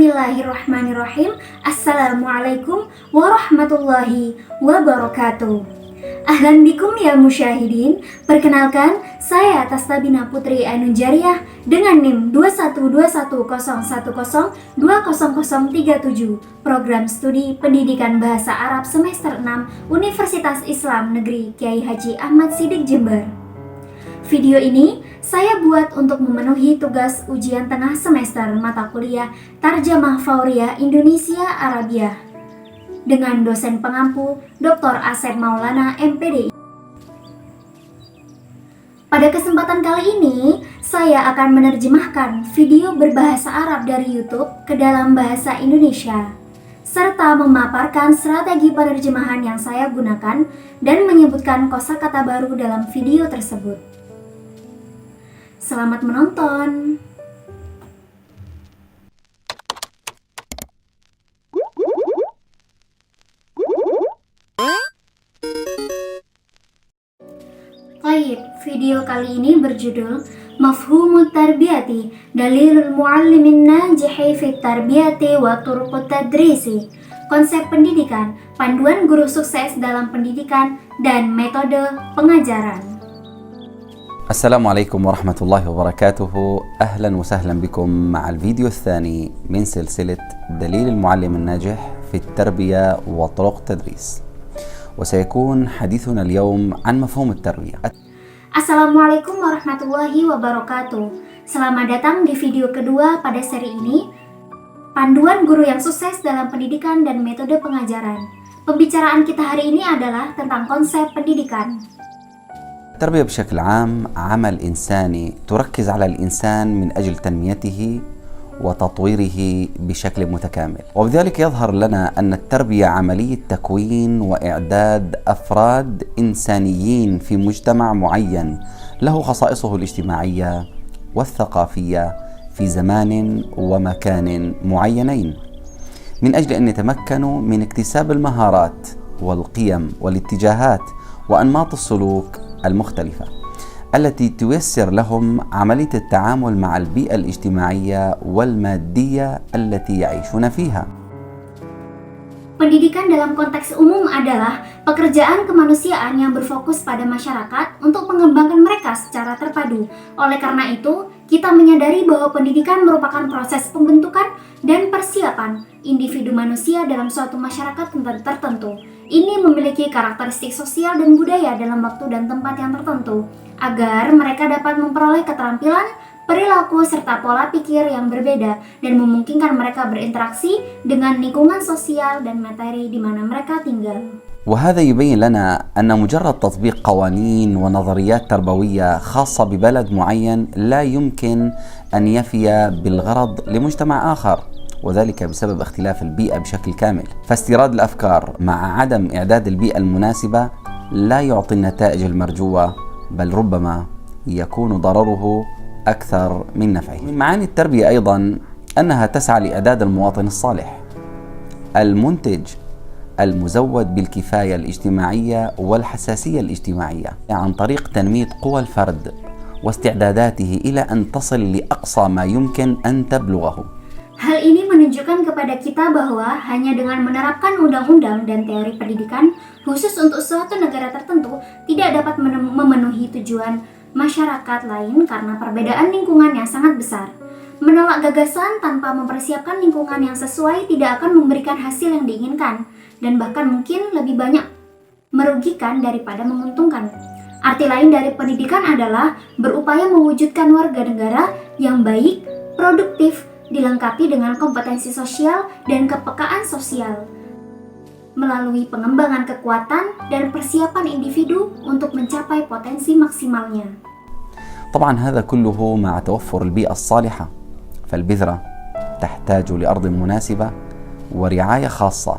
Bismillahirrahmanirrahim. Assalamualaikum warahmatullahi wabarakatuh. Ahlan bikum ya musyahidin. Perkenalkan, saya Tastabina Putri Ainun Jariah dengan NIM 2121010200037, Program Studi Pendidikan Bahasa Arab Semester 6 Universitas Islam Negeri Kiai Haji Ahmad Siddiq Jember. Video ini saya buat untuk memenuhi tugas ujian tengah semester mata kuliah Tarjamah Fauriyah Indonesia Arabia dengan dosen pengampu Dr. Asep Maulana MPD. Pada kesempatan kali ini, saya akan menerjemahkan video berbahasa Arab dari YouTube ke dalam bahasa Indonesia, serta memaparkan strategi penerjemahan yang saya gunakan dan menyebutkan kosakata baru dalam video tersebut. Selamat menonton! Baik, video kali ini berjudul Mafhumut Tarbiyati, Dalilul Muallimin Najihi Fit Tarbiyati wa Turuqut Tadrisi. Konsep pendidikan, panduan guru sukses dalam pendidikan dan metode pengajaran. السلام عليكم ورحمة الله وبركاته. أهلا وسهلا بكم مع الفيديو الثاني من سلسلة دليل المعلم الناجح في التربية وطرق التدريس، وسيكون حديثنا اليوم عن مفهوم التربية. Assalamualaikum warahmatullahi wabarakatuh. Selamat datang di video kedua pada seri ini, panduan guru yang sukses dalam pendidikan dan metode pengajaran. Pembicaraan kita hari ini adalah tentang konsep pendidikan. التربية بشكل عام عمل إنساني تركز على الإنسان من أجل تنميته وتطويره بشكل متكامل، وبذلك يظهر لنا أن التربية عملية تكوين وإعداد أفراد إنسانيين في مجتمع معين له خصائصه الاجتماعية والثقافية في زمان ومكان معينين، من أجل أن يتمكنوا من اكتساب المهارات والقيم والاتجاهات وأنماط السلوك المختلفة التي تيسر لهم عملية التعامل مع البيئة الاجتماعية والمادية التي يعيشون فيها. Pendidikan dalam konteks umum adalah pekerjaan kemanusiaan yang berfokus pada masyarakat untuk mengembangkan mereka secara terpadu. Oleh karena itu, kita menyadari bahwa pendidikan merupakan proses pembentukan dan persiapan individu manusia dalam suatu masyarakat tertentu. Ini memiliki karakteristik sosial dan budaya dalam waktu dan tempat yang tertentu, agar mereka dapat memperoleh keterampilan, perilaku, serta pola pikir yang berbeda dan memungkinkan mereka berinteraksi dengan lingkungan sosial dan materi di mana mereka tinggal. وهذا يبين لنا أن مجرد تطبيق قوانين ونظريات تربوية خاصة ببلد معين لا يمكن أن يفي بالغرض لمجتمع آخر، وذلك بسبب اختلاف البيئة بشكل كامل. فاستيراد الأفكار مع عدم إعداد البيئة المناسبة لا يعطي النتائج المرجوة، بل ربما يكون ضرره أكثر من نفعه. من معاني التربية أيضا أنها تسعى لإعداد المواطن الصالح المنتج المزود بالكفاية الاجتماعية والحساسية الاجتماعية عن طريق تنمية قوى الفرد واستعداداته إلى أن تصل لأقصى ما يمكن أن تبلغه. Hal ini menunjukkan kepada kita bahwa hanya dengan menerapkan undang-undang dan teori pendidikan khusus untuk suatu negara tertentu tidak dapat memenuhi tujuan masyarakat lain karena perbedaan lingkungan yang sangat besar. Menolak gagasan tanpa mempersiapkan lingkungan yang sesuai tidak akan memberikan hasil yang diinginkan dan bahkan mungkin lebih banyak merugikan daripada menguntungkan. Arti lain dari pendidikan adalah berupaya mewujudkan warga negara yang baik, produktif, dilengkapi dengan kompetensi sosial dan kepekaan sosial melalui pengembangan kekuatan dan persiapan individu untuk mencapai potensi maksimalnya. طبعا هذا كله مع توفر البيئة الصالحة، فالبذرة تحتاج لأرض مناسبة ورعاية خاصة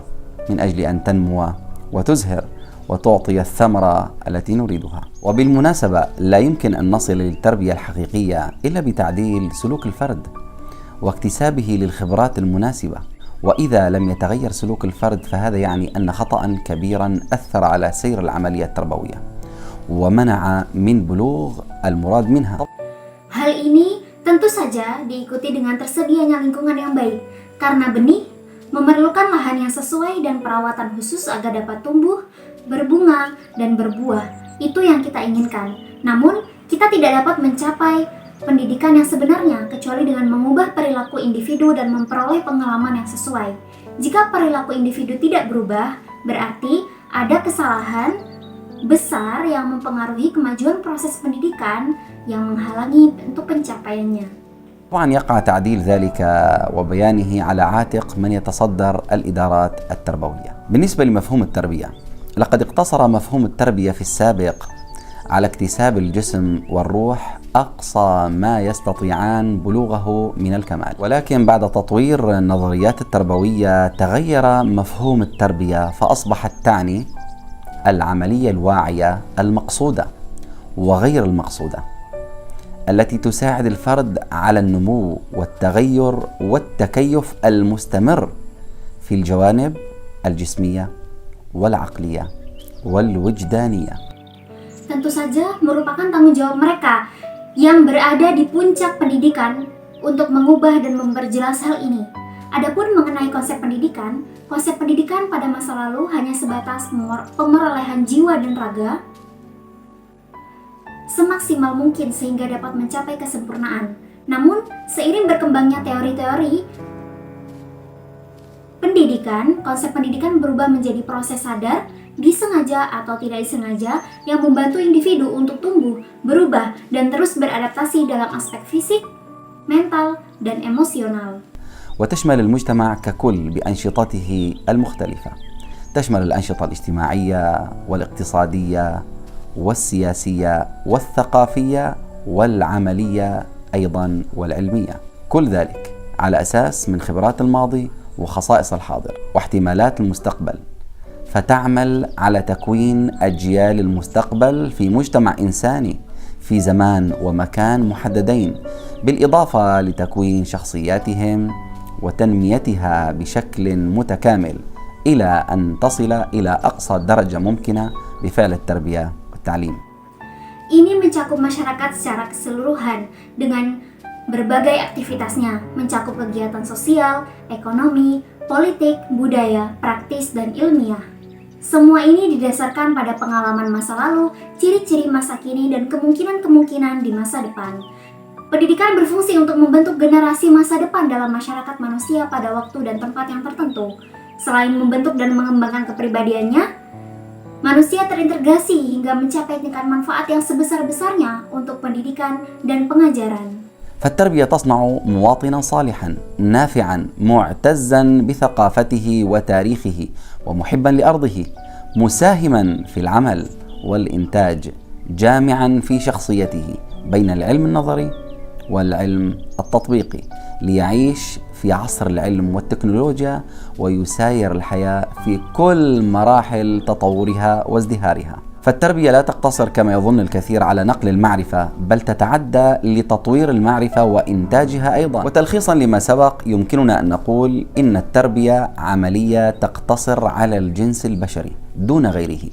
من أجل أن تنمو وتزهر وتعطي الثمرة التي نريدها. وبالمناسبة لا يمكن أن نصل للتربية الحقيقية إلا بتعديل سلوك الفرد واكتسابه للخبرات المناسبة، وإذا لم يتغير سلوك الفرد فهذا يعني أن خطأ كبيرا أثر على سير العملية التربوية ومنع من بلوغ المراد منها. Hal ini tentu saja diikuti dengan tersedianya lingkungan yang baik. Karena benih memerlukan lahan yang sesuai dan perawatan khusus agar dapat tumbuh, berbunga, dan berbuah. Itu yang kita inginkan. Namun, kita tidak dapat mencapai pendidikan yang sebenarnya kecuali dengan mengubah perilaku individu dan memperoleh pengalaman yang sesuai. Jika perilaku individu tidak berubah, berarti ada kesalahan besar yang mempengaruhi kemajuan proses pendidikan yang menghalangi untuk pencapaiannya. طبعا يقع تعديل ذلك وبيانه على عاتق من يتصدر الإدارات التربوية. بالنسبة لمفهوم التربية، لقد اقتصر مفهوم التربية في السابق على اكتساب الجسم والروح أقصى ما يستطيعان بلوغه من الكمال، ولكن بعد تطوير النظريات التربوية تغير مفهوم التربية فأصبحت تعني العملية الواعية المقصودة وغير المقصودة التي تساعد الفرد على النمو والتغير والتكيف المستمر في الجوانب الجسمية والعقلية والوجدانية. Tentu saja merupakan tanggung jawab mereka yang berada di puncak pendidikan untuk mengubah dan memperjelas hal ini. Adapun mengenai konsep pendidikan pada masa lalu hanya sebatas pemerolehan jiwa dan raga semaksimal mungkin sehingga dapat mencapai kesempurnaan. Namun, seiring berkembangnya teori-teori pendidikan, konsep pendidikan berubah menjadi proses sadar, disengaja atau tidak disengaja yang membantu individu untuk tumbuh, berubah, dan terus beradaptasi dalam aspek fisik, mental, dan emosional. وتشمل المجتمع ككل بأنشطته المختلفة، تشمل الأنشطة الاجتماعية والاقتصادية والسياسية والثقافية والعملية أيضا والعلمية، كل ذلك على أساس من خبرات الماضي وخصائص الحاضر واحتمالات المستقبل، فتعمل على تكوين أجيال المستقبل في مجتمع إنساني في زمان ومكان محددين، بالإضافة لتكوين شخصياتهم وتنميتها بشكل متكامل إلى أن تصل إلى أقصى درجة ممكنة بفعل التربية والتعليم. Ini mencakup masyarakat secara keseluruhan dengan berbagai aktivitasnya, mencakup kegiatan sosial, ekonomi, politik, budaya, praktis, dan ilmiah. Semua ini didasarkan pada pengalaman masa lalu, ciri-ciri masa kini, dan kemungkinan-kemungkinan di masa depan. Pendidikan berfungsi untuk membentuk generasi masa depan dalam masyarakat manusia pada waktu dan tempat yang tertentu. Selain membentuk dan mengembangkan kepribadiannya, manusia terintegrasi hingga mencapai tingkat manfaat yang sebesar-besarnya untuk pendidikan dan pengajaran. فالتربية تصنع مواطنا صالحا نافعا معتزا بثقافته وتاريخه ومحبا لأرضه مساهما في العمل والإنتاج جامعا في شخصيته بين العلم النظري والعلم التطبيقي ليعيش في عصر العلم والتكنولوجيا ويساير الحياة في كل مراحل تطورها وازدهارها. فالتربية لا تقتصر كما يظن الكثير على نقل المعرفة، بل تتعدى لتطوير المعرفة وإنتاجها أيضا. وتلخيصا لما سبق يمكننا أن نقول إن التربية عملية تقتصر على الجنس البشري دون غيره،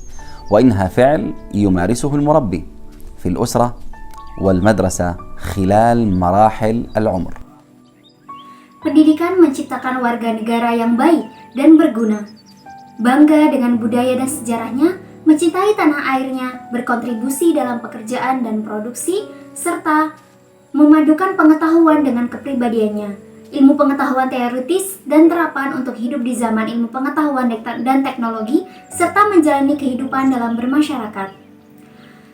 وإنها فعل يمارسه المربي في الأسرة والمدرسة خلال مراحل العمر. Pendidikan menciptakan warga negara yang baik dan berguna, bangga dengan budaya dan sejarahnya, mencintai tanah airnya, berkontribusi dalam pekerjaan dan produksi, serta memadukan pengetahuan dengan kepribadiannya, ilmu pengetahuan teoritis dan terapan untuk hidup di zaman ilmu pengetahuan dan teknologi, serta menjalani kehidupan dalam bermasyarakat.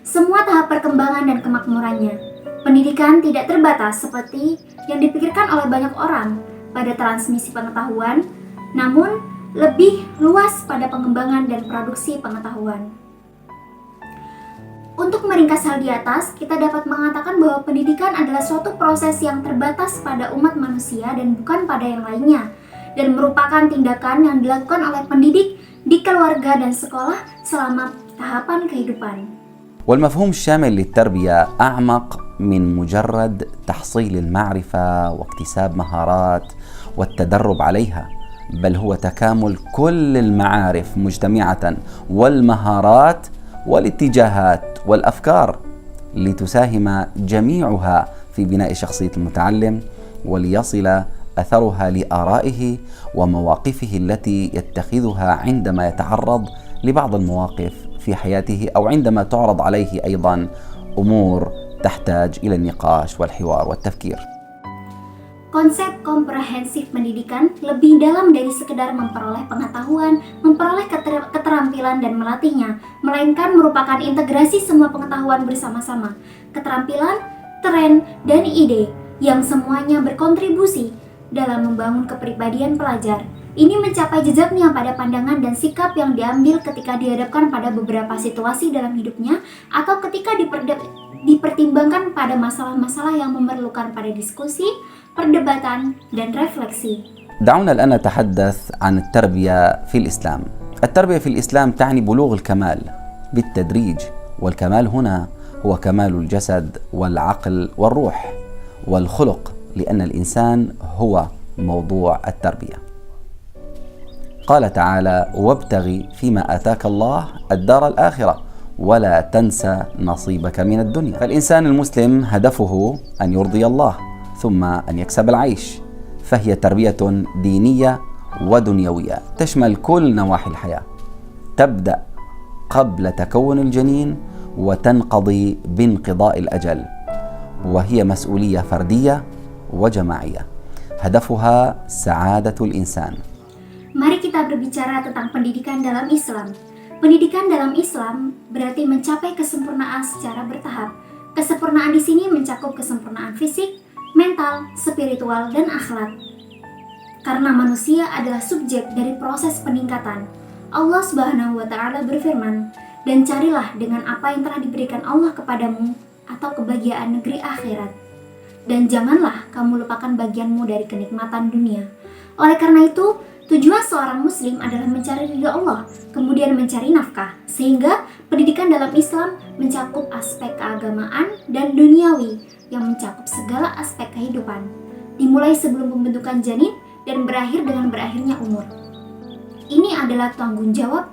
Semua tahap perkembangan dan kemakmurannya. Pendidikan tidak terbatas seperti yang dipikirkan oleh banyak orang pada transmisi pengetahuan, namun lebih luas pada pengembangan dan produksi pengetahuan. Untuk meringkas hal di atas, kita dapat mengatakan bahwa pendidikan adalah suatu proses yang terbatas pada umat manusia dan bukan pada yang lainnya, dan merupakan tindakan yang dilakukan oleh pendidik di keluarga dan sekolah selama tahapan kehidupan. والمفهوم الشامل للتربية أعمق من مجرد تحصيل المعرفة واكتساب مهارات والتدرب عليها، بل هو تكامل كل المعارف مجتمعة والمهارات والاتجاهات والأفكار لتساهم جميعها في بناء شخصية المتعلم وليصل أثرها لآرائه ومواقفه التي يتخذها عندما يتعرض لبعض المواقف في حياته أو عندما تعرض عليه أيضا أمور تحتاج إلى النقاش والحوار والتفكير. Konsep komprehensif pendidikan lebih dalam dari sekedar memperoleh pengetahuan, memperoleh keterampilan dan melatihnya, melainkan merupakan integrasi semua pengetahuan bersama-sama, keterampilan, tren, dan ide yang semuanya berkontribusi dalam membangun kepribadian pelajar. Ini mencapai jejaknya pada pandangan dan sikap yang diambil ketika dihadapkan pada beberapa situasi dalam hidupnya atau ketika dipertimbangkan pada masalah-masalah yang memerlukan pada diskusi, perdebatan, dan refleksi. دعونا الآن نتحدث عن التربية في الإسلام. التربية في الإسلام تعني بلوغ الكمال بالتدريج، والكمال هنا هو كمال الجسد والعقل والروح والخلق، لأن الإنسان هو موضوع التربية. قال تعالى: وابتغ فيما آتاك الله الدار الآخرة ولا تنسى نصيبك من الدنيا. فالإنسان المسلم هدفه أن يرضي الله ثم أن يكسب العيش، فهي تربية دينية ودنيوية تشمل كل نواحي الحياة، تبدأ قبل تكون الجنين وتنقضي بانقضاء الأجل، وهي مسؤولية فردية وجماعية هدفها سعادة الإنسان. Mari kita berbicara tentang pendidikan dalam Islam. Pendidikan dalam Islam berarti mencapai kesempurnaan secara bertahap. Kesempurnaan di sini mencakup kesempurnaan fisik, mental, spiritual, dan akhlak. Karena manusia adalah subjek dari proses peningkatan. Allah Subhanahu wa Ta'ala berfirman, "Dan carilah dengan apa yang telah diberikan Allah kepadamu atau kebahagiaan negeri akhirat. Dan janganlah kamu lupakan bagianmu dari kenikmatan dunia." Oleh karena itu, tujuan seorang muslim adalah mencari ridha Allah, kemudian mencari nafkah, sehingga pendidikan dalam Islam mencakup aspek keagamaan dan duniawi yang mencakup segala aspek kehidupan, dimulai sebelum pembentukan janin dan berakhir dengan berakhirnya umur. Ini adalah tanggung jawab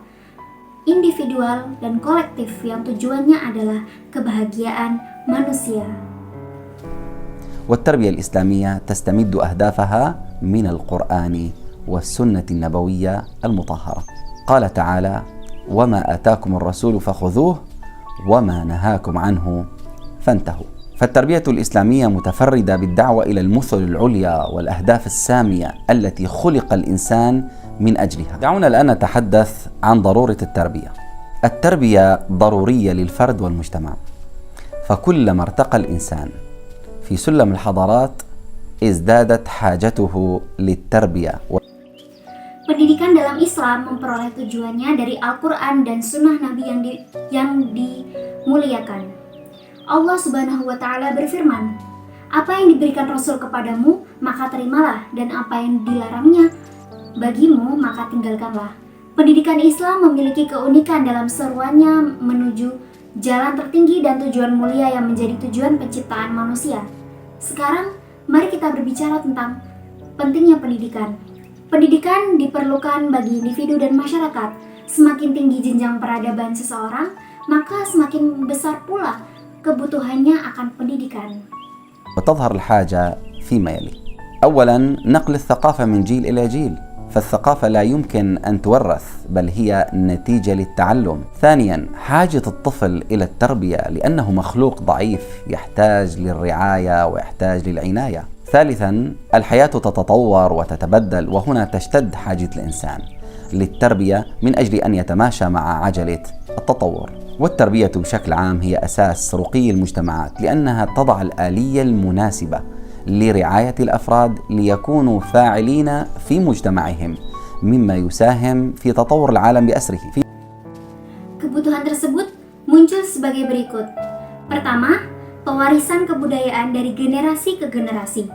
individual dan kolektif yang tujuannya adalah kebahagiaan manusia. والتربية الإسلامية تستمد أهدافها من القرآن والسنة النبوية المطهرة. قال تعالى: وما آتاكم الرسول فخذوه وما نهاكم عنه فانتهوا. فالتربية الإسلامية متفردة بالدعوة إلى المثل العليا والأهداف السامية التي خلق الإنسان من أجلها. دعونا الآن نتحدث عن ضرورة التربية. التربية ضرورية للفرد والمجتمع، فكلما ارتقى الإنسان في سلم الحضارات ازدادت حاجته للتربية. Pendidikan dalam Islam memperoleh tujuannya dari Al-Quran dan Sunnah Nabi yang dimuliakan. Allah Subhanahu wa Ta'ala berfirman, "Apa yang diberikan Rasul kepadamu, maka terimalah, dan apa yang dilarangnya bagimu, maka tinggalkanlah." Pendidikan Islam memiliki keunikan dalam seruannya menuju jalan tertinggi dan tujuan mulia yang menjadi tujuan penciptaan manusia. Sekarang, mari kita berbicara tentang pentingnya pendidikan. Pendidikan diperlukan bagi individu dan masyarakat. Semakin tinggi jenjang peradaban seseorang, maka semakin besar pula kebutuhannya akan pendidikan. وتظهر الحاجة فيما يلي: أولا، نقل الثقافة من جيل إلى جيل، فالثقافة لا يمكن أن تورث بل هي نتيجة للتعلم. ثانيا، حاجة الطفل إلى التربية لأنه مخلوق ضعيف يحتاج للرعاية ويحتاج للعناية. ثالثا، الحياة تتطور وتتبدل، وهنا تشتد حاجة الإنسان للتربية من أجل أن يتماشى مع عجلة التطور. والتربية بشكل عام هي أساس رقي المجتمعات، لأنها تضع الآلية المناسبة لرعاية الأفراد ليكونوا فاعلين في مجتمعهم، مما يساهم في تطور العالم بأسره. Kebutuhan tersebut muncul sebagai berikut. Pertama, pewarisan kebudayaan dari generasi ke generasi.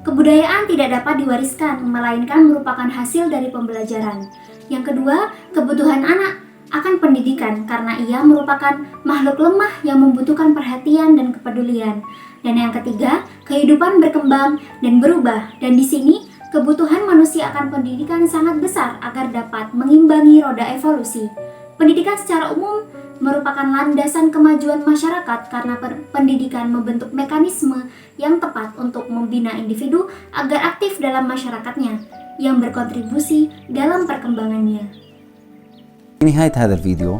Kebudayaan tidak dapat diwariskan, melainkan merupakan hasil dari pembelajaran. Yang kedua, kebutuhan anak akan pendidikan karena ia merupakan makhluk lemah yang membutuhkan perhatian dan kepedulian. Dan yang ketiga, kehidupan berkembang dan berubah, dan di sini kebutuhan manusia akan pendidikan sangat besar agar dapat mengimbangi roda evolusi. Pendidikan secara umum merupakan landasan kemajuan masyarakat karena pendidikan membentuk mekanisme yang tepat untuk membina individu agar aktif dalam masyarakatnya yang berkontribusi dalam perkembangannya. في نهاية هذا الفيديو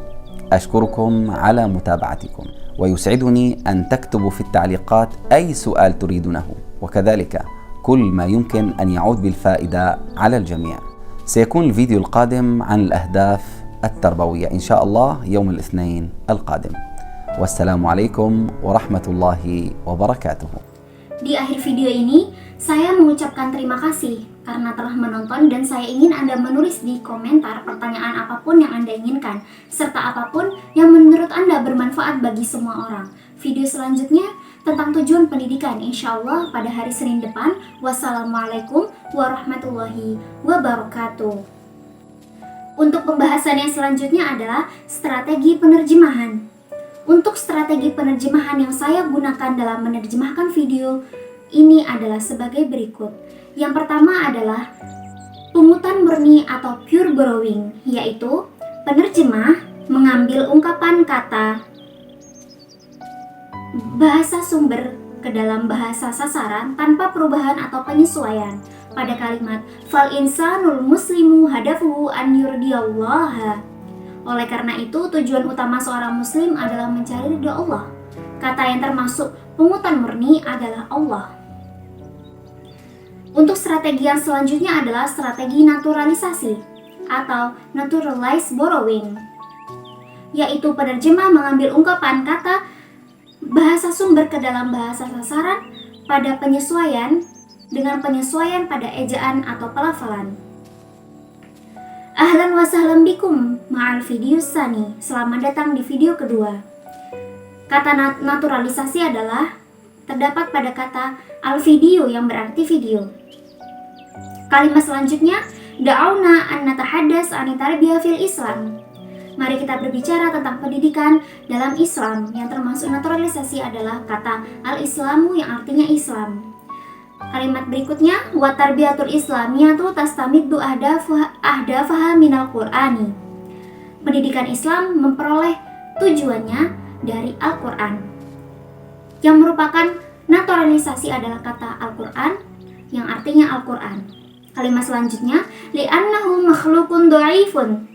أشكركم على متابعتكم، ويسعدني أن تكتبوا في التعليقات أي سؤال تريدونه، وكذلك كل ما يمكن أن يعود بالفائدة على الجميع. سيكون الفيديو القادم عن الأهداف التربوية إن شاء الله يوم الاثنين القادم، والسلام عليكم ورحمة الله وبركاته. Di akhir video ini, saya mengucapkan terima kasih karena telah menonton dan saya ingin Anda menulis di komentar pertanyaan apapun yang Anda inginkan, serta apapun yang menurut Anda bermanfaat bagi semua orang. Video selanjutnya tentang tujuan pendidikan, insya Allah pada hari Senin depan. Wassalamualaikum warahmatullahi wabarakatuh. Untuk pembahasan yang selanjutnya adalah strategi penerjemahan. Untuk strategi penerjemahan yang saya gunakan dalam menerjemahkan video ini adalah sebagai berikut. Yang pertama adalah pungutan murni atau pure borrowing, yaitu penerjemah mengambil ungkapan kata bahasa sumber ke dalam bahasa sasaran tanpa perubahan atau penyesuaian. Pada kalimat fal insanul muslimu hadafuhu an yurdiyallaha. Oleh karena itu, tujuan utama seorang muslim adalah mencari ridha Allah. Kata yang termasuk pungutan murni adalah Allah. Untuk strategi yang selanjutnya adalah strategi naturalisasi atau naturalized borrowing, yaitu penerjemah mengambil ungkapan kata bahasa sumber ke dalam bahasa sasaran pada penyesuaian dengan penyesuaian pada ejaan atau pelafalan. Ahlan wa sahlan bikum ma'al video sani. Selamat datang di video kedua. Kata naturalisasi adalah terdapat pada kata al-video yang berarti video. Kalimat selanjutnya, da'auna an natahaddas an tarbiyah fil Islam. Mari kita berbicara tentang pendidikan dalam Islam, yang termasuk naturalisasi adalah kata al-Islamu yang artinya Islam. Kalimat berikutnya, wa tarbiyatul islamiyatu tastamiddu ahdafaha minal Qur'ani. Pendidikan Islam memperoleh tujuannya dari Al-Qur'an. Yang merupakan naturalisasi adalah kata Al-Qur'an yang artinya Al-Qur'an. Kalimat selanjutnya, li'annahu makhluqun dha'ifun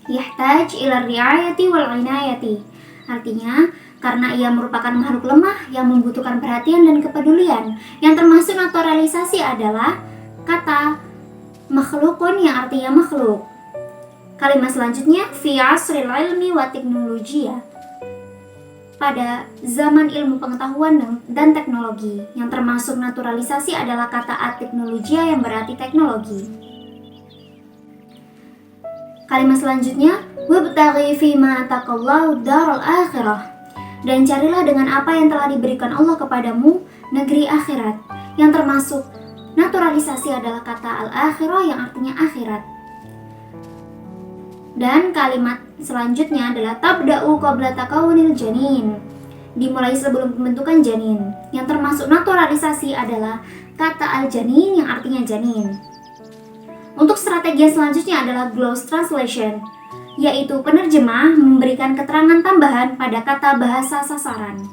yahtaj ila ri'ayati wal inayati. Artinya, karena ia merupakan makhluk lemah yang membutuhkan perhatian dan kepedulian. Yang termasuk naturalisasi adalah kata makhlukun yang artinya makhluk. Kalimat selanjutnya, fi asril ilmi wa teknologia. Pada zaman ilmu pengetahuan dan teknologi. Yang termasuk naturalisasi adalah kata at-teknologia yang berarti teknologi. Kalimat selanjutnya, wabtaghi fima ataqallahu daral akhirah. Dan carilah dengan apa yang telah diberikan Allah kepadamu negeri akhirat. Yang termasuk naturalisasi adalah kata al-akhirah yang artinya akhirat. Dan kalimat selanjutnya adalah tabda'u qabla takawunil janin. Dimulai sebelum pembentukan janin. Yang termasuk naturalisasi adalah kata al-janin yang artinya janin. Untuk strategi yang selanjutnya adalah gloss translation, yaitu penerjemah memberikan keterangan tambahan pada kata bahasa sasaran.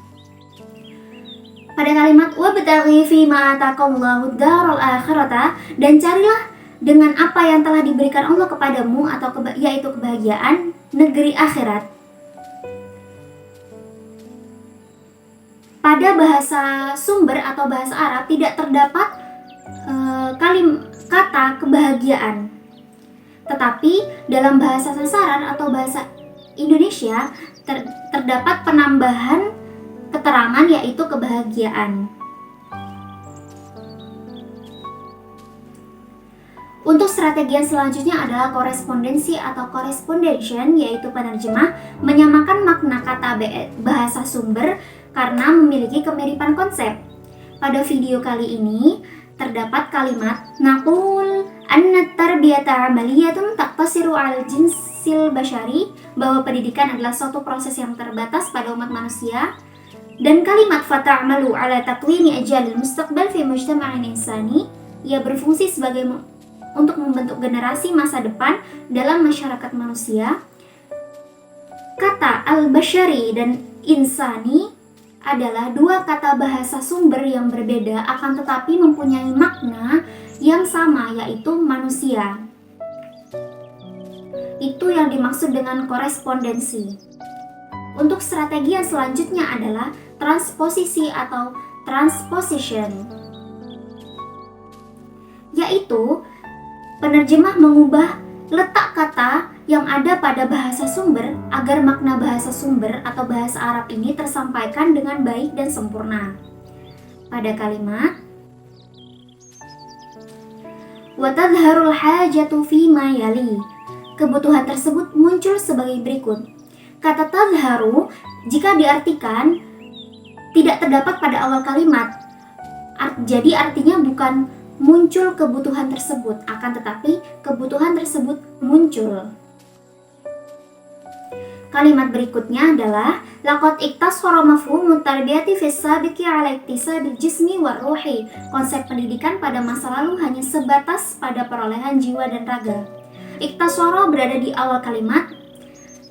Pada kalimat wabtaghi fima ataqallahu daral akhirata, dan carilah dengan apa yang telah diberikan Allah kepadamu atau yaitu kebahagiaan negeri akhirat. Pada bahasa sumber atau bahasa Arab tidak terdapat kata kebahagiaan. Tetapi dalam bahasa sasaran atau bahasa Indonesia terdapat penambahan keterangan yaitu kebahagiaan. Untuk strategi yang selanjutnya adalah korespondensi atau correspondence, yaitu penerjemah menyamakan makna kata bahasa sumber karena memiliki kemiripan konsep. Pada video kali ini terdapat kalimat naqul anna tarbiyata amaliyatun taqtasiru al jinsil bashari, bahwa pendidikan adalah suatu proses yang terbatas pada umat manusia. Dan kalimat fata'amalu ala takwini ajalil mustaqbal fi mujtama'in insani, ia berfungsi sebagai untuk membentuk generasi masa depan dalam masyarakat manusia. Kata al-bashari dan insani adalah dua kata bahasa sumber yang berbeda akan tetapi mempunyai makna yang sama, yaitu manusia. Itu yang dimaksud dengan korespondensi. Untuk strategi yang selanjutnya adalah transposisi atau transposition, yaitu penerjemah mengubah letak kata yang ada pada bahasa sumber agar makna bahasa sumber atau bahasa Arab ini tersampaikan dengan baik dan sempurna. Pada kalimat wa tadharul hajatu fima yali, kebutuhan tersebut muncul sebagai berikut. Kata tadharu jika diartikan tidak terdapat pada awal kalimat, jadi artinya bukan muncul kebutuhan tersebut, akan tetapi kebutuhan tersebut muncul. Kalimat berikutnya adalah laqad iktasara mafhumut tarbiyati fis sabiqi ala iktisabil jismi war ruhi. Konsep pendidikan pada masa lalu hanya sebatas pada perolehan jiwa dan raga. Iktasara berada di awal kalimat,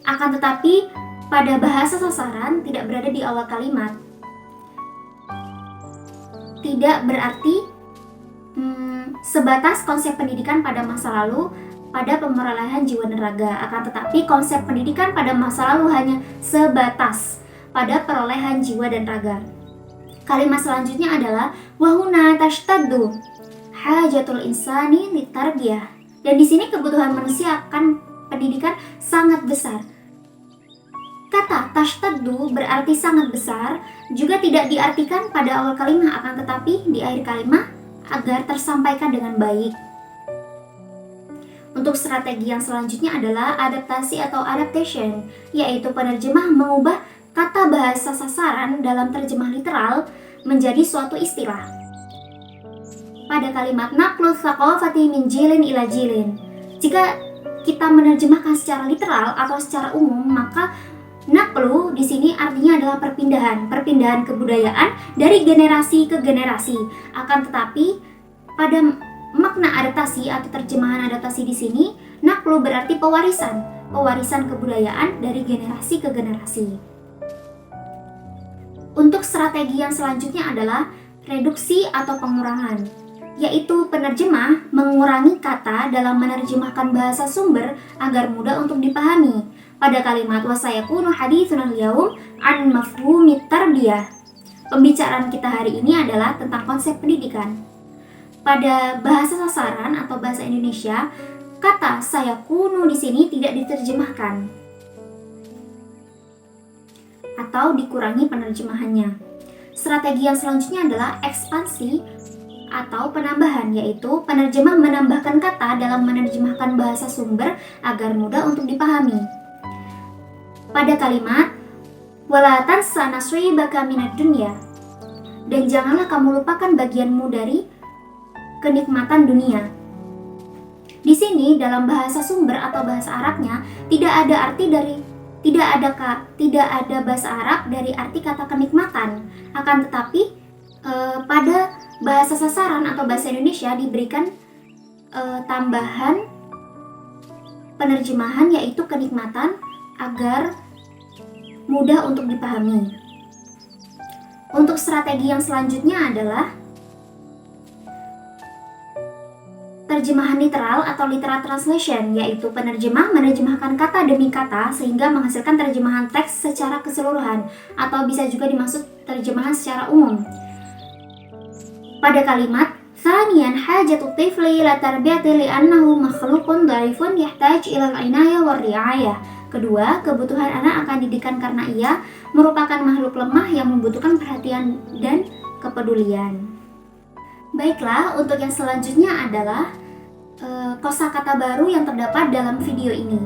akan tetapi pada bahasa sasaran tidak berada di awal kalimat. Tidak berarti sebatas konsep pendidikan pada masa lalu pada pemerolehan jiwa dan raga, akan tetapi konsep pendidikan pada masa lalu hanya sebatas pada perolehan jiwa dan raga. Kalimat selanjutnya adalah wahuna tashtaddu hajatul insani litarbiyah, dan di sini kebutuhan manusia akan pendidikan sangat besar. Kata tashtaddu berarti sangat besar juga tidak diartikan pada awal kalimat, akan tetapi di akhir kalimat agar tersampaikan dengan baik. Untuk strategi yang selanjutnya adalah adaptasi atau adaptation, yaitu penerjemah mengubah kata bahasa sasaran dalam terjemah literal menjadi suatu istilah. Pada kalimat naqlu tsaqafati min jilin ila jilin, jika kita menerjemahkan secara literal atau secara umum, maka naqlu di sini artinya adalah perpindahan kebudayaan dari generasi ke generasi. Akan tetapi pada makna adaptasi atau terjemahan adaptasi di sini, naqlu berarti pewarisan kebudayaan dari generasi ke generasi. Untuk strategi yang selanjutnya adalah reduksi atau pengurangan, yaitu penerjemah mengurangi kata dalam menerjemahkan bahasa sumber agar mudah untuk dipahami. Pada kalimat wasayakunu haditsunal yaum an mafhumit tarbiyah, pembicaraan kita hari ini adalah tentang konsep pendidikan. Pada bahasa sasaran atau bahasa Indonesia, kata sayakunu di sini tidak diterjemahkan atau dikurangi penerjemahannya. Strategi yang selanjutnya adalah ekspansi atau penambahan, yaitu penerjemah menambahkan kata dalam menerjemahkan bahasa sumber agar mudah untuk dipahami. Pada kalimat wala tansa nasibaka minad dunya, dan janganlah kamu lupakan bagianmu dari kenikmatan dunia. Di sini dalam bahasa sumber atau bahasa Arabnya tidak ada bahasa Arab dari arti kata kenikmatan. Akan tetapi pada bahasa sasaran atau bahasa Indonesia diberikan tambahan penerjemahan, yaitu kenikmatan, agar mudah untuk dipahami. Untuk strategi yang selanjutnya adalah terjemahan literal atau literal translation, yaitu penerjemah menerjemahkan kata demi kata sehingga menghasilkan terjemahan teks secara keseluruhan, atau bisa juga dimaksud terjemahan secara umum. Pada kalimat thaniyan hajatut tifli ila tarbiyati li'annahu makhluqun dhaifun yahtaj ila al-inayah war ri'ayah. Kedua, kebutuhan anak akan didikan karena ia merupakan makhluk lemah yang membutuhkan perhatian dan kepedulian. Baiklah, untuk yang selanjutnya adalah kosakata baru yang terdapat dalam video ini.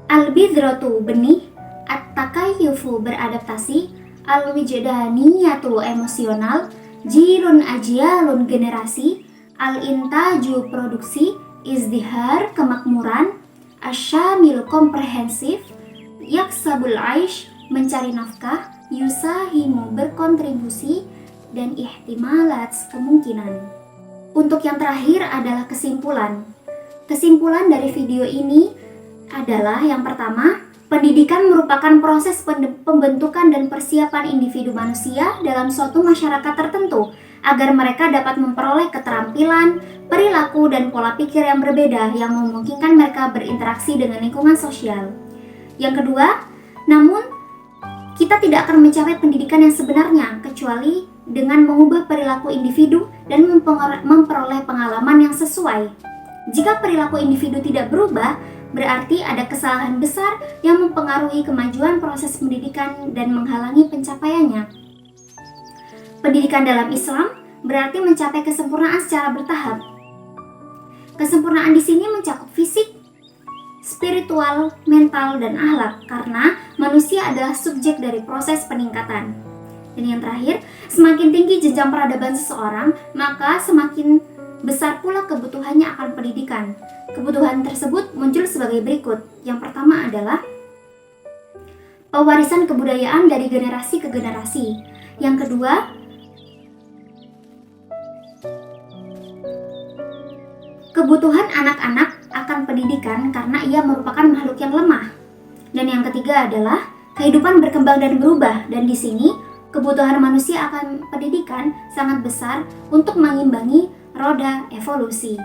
Al-bidhratu benih, at-takayyufu beradaptasi, al-wijdaniyatu emosional, jilun ajyalun generasi, al-intaju produksi, izdihar kemakmuran, asyamil komprehensif, yaksabul aish mencari nafkah, yusahimu berkontribusi, dan ihtimalat kemungkinan. Untuk yang terakhir adalah kesimpulan. Kesimpulan dari video ini adalah yang pertama, Pendidikan merupakan proses pembentukan dan persiapan individu manusia dalam suatu masyarakat tertentu agar mereka dapat memperoleh keterampilan, perilaku, dan pola pikir yang berbeda yang memungkinkan mereka berinteraksi dengan lingkungan sosial. Yang kedua, namun kita tidak akan mencapai pendidikan yang sebenarnya kecuali dengan mengubah perilaku individu dan memperoleh pengalaman yang sesuai. Jika perilaku individu tidak berubah, berarti ada kesalahan besar yang mempengaruhi kemajuan proses pendidikan dan menghalangi pencapaiannya. Pendidikan dalam Islam berarti mencapai kesempurnaan secara bertahap. Kesempurnaan di sini mencakup fisik, spiritual, mental, dan akhlak karena manusia adalah subjek dari proses peningkatan. Dan yang terakhir, semakin tinggi jenjang peradaban seseorang, maka semakin besar pula kebutuhannya akan pendidikan. Kebutuhan tersebut muncul sebagai berikut. Yang pertama adalah pewarisan kebudayaan dari generasi ke generasi. Yang kedua, kebutuhan anak-anak akan pendidikan karena ia merupakan makhluk yang lemah. Dan yang ketiga adalah kehidupan berkembang dan berubah. Dan di sini kebutuhan manusia akan pendidikan sangat besar untuk mengimbangi roda evolusi.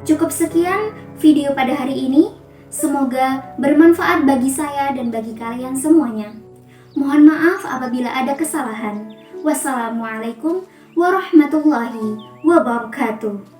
Cukup sekian video pada hari ini. Semoga bermanfaat bagi saya dan bagi kalian semuanya. Mohon maaf apabila ada kesalahan. Wassalamualaikum warahmatullahi wabarakatuh.